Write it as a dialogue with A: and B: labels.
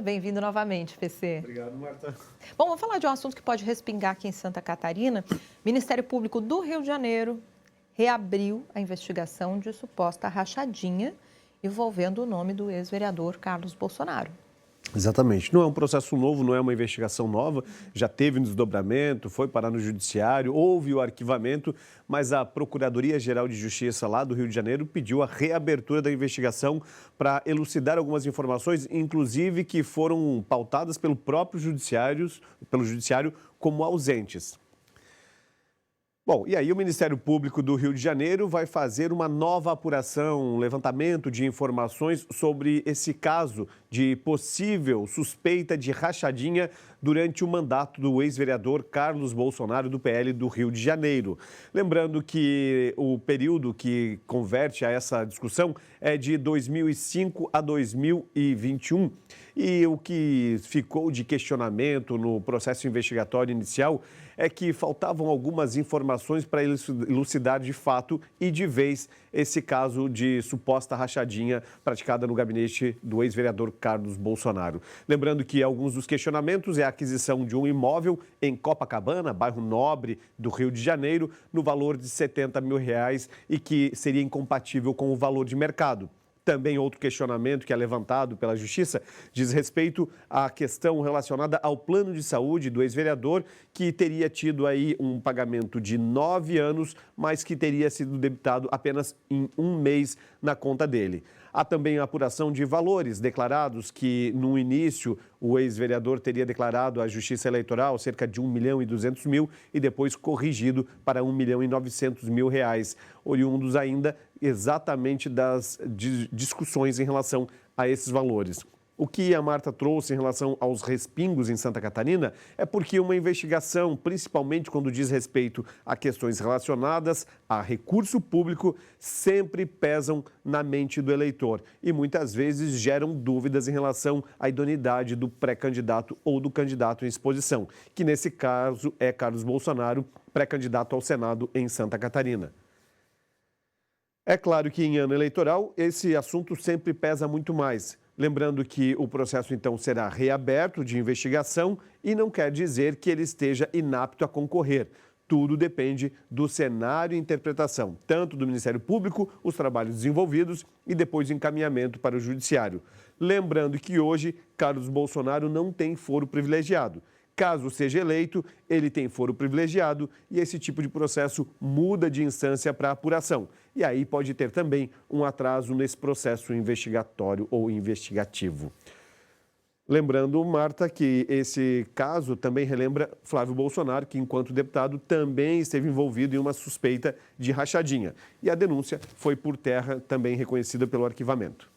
A: Bem-vindo novamente, PC.
B: Obrigado, Marta.
A: Bom, vamos falar de um assunto que pode respingar aqui em Santa Catarina. O Ministério Público do Rio de Janeiro reabriu a investigação de suposta rachadinha envolvendo o nome do ex-vereador Carlos Bolsonaro.
B: Exatamente. Não é um processo novo, não é uma investigação nova. Já teve um desdobramento, foi parar no judiciário, houve o arquivamento, mas a Procuradoria-Geral de Justiça lá do Rio de Janeiro pediu a reabertura da investigação para elucidar algumas informações, inclusive que foram pautadas pelo próprio judiciário como ausentes. Bom, e aí o Ministério Público do Rio de Janeiro vai fazer uma nova apuração, um levantamento de informações sobre esse caso de possível suspeita de rachadinha durante o mandato do ex-vereador Carlos Bolsonaro, do PL do Rio de Janeiro. Lembrando que o período que converte a essa discussão é de 2005 a 2021. E o que ficou de questionamento no processo investigatório inicial é que faltavam algumas informações para elucidar de fato e de vez esse caso de suposta rachadinha praticada no gabinete do ex-vereador Carlos Bolsonaro. Lembrando que alguns dos questionamentos é a aquisição de um imóvel em Copacabana, bairro Nobre do Rio de Janeiro, no valor de R$70 mil e que seria incompatível com o valor de mercado. Também outro questionamento que é levantado pela Justiça diz respeito à questão relacionada ao plano de saúde do ex-vereador, que teria tido aí um pagamento de 9 anos, mas que teria sido debitado apenas em um mês na conta dele. Há também a apuração de valores declarados que, no início, o ex-vereador teria declarado à Justiça Eleitoral cerca de R$1.200.000 e depois corrigido para R$1.900.000, oriundos ainda exatamente das discussões em relação a esses valores. O que a Marta trouxe em relação aos respingos em Santa Catarina é porque uma investigação, principalmente quando diz respeito a questões relacionadas a recurso público, sempre pesam na mente do eleitor e muitas vezes geram dúvidas em relação à idoneidade do pré-candidato ou do candidato em exposição, que nesse caso é Carlos Bolsonaro, pré-candidato ao Senado em Santa Catarina. É claro que em ano eleitoral esse assunto sempre pesa muito mais. Lembrando que o processo, então, será reaberto de investigação e não quer dizer que ele esteja inapto a concorrer. Tudo depende do cenário e interpretação, tanto do Ministério Público, os trabalhos desenvolvidos e depois o encaminhamento para o Judiciário. Lembrando que hoje, Carlos Bolsonaro não tem foro privilegiado. Caso seja eleito, ele tem foro privilegiado e esse tipo de processo muda de instância para apuração. E aí pode ter também um atraso nesse processo investigatório ou investigativo. Lembrando, Marta, que esse caso também relembra Flávio Bolsonaro, que enquanto deputado também esteve envolvido em uma suspeita de rachadinha. E a denúncia foi por terra também reconhecida pelo arquivamento.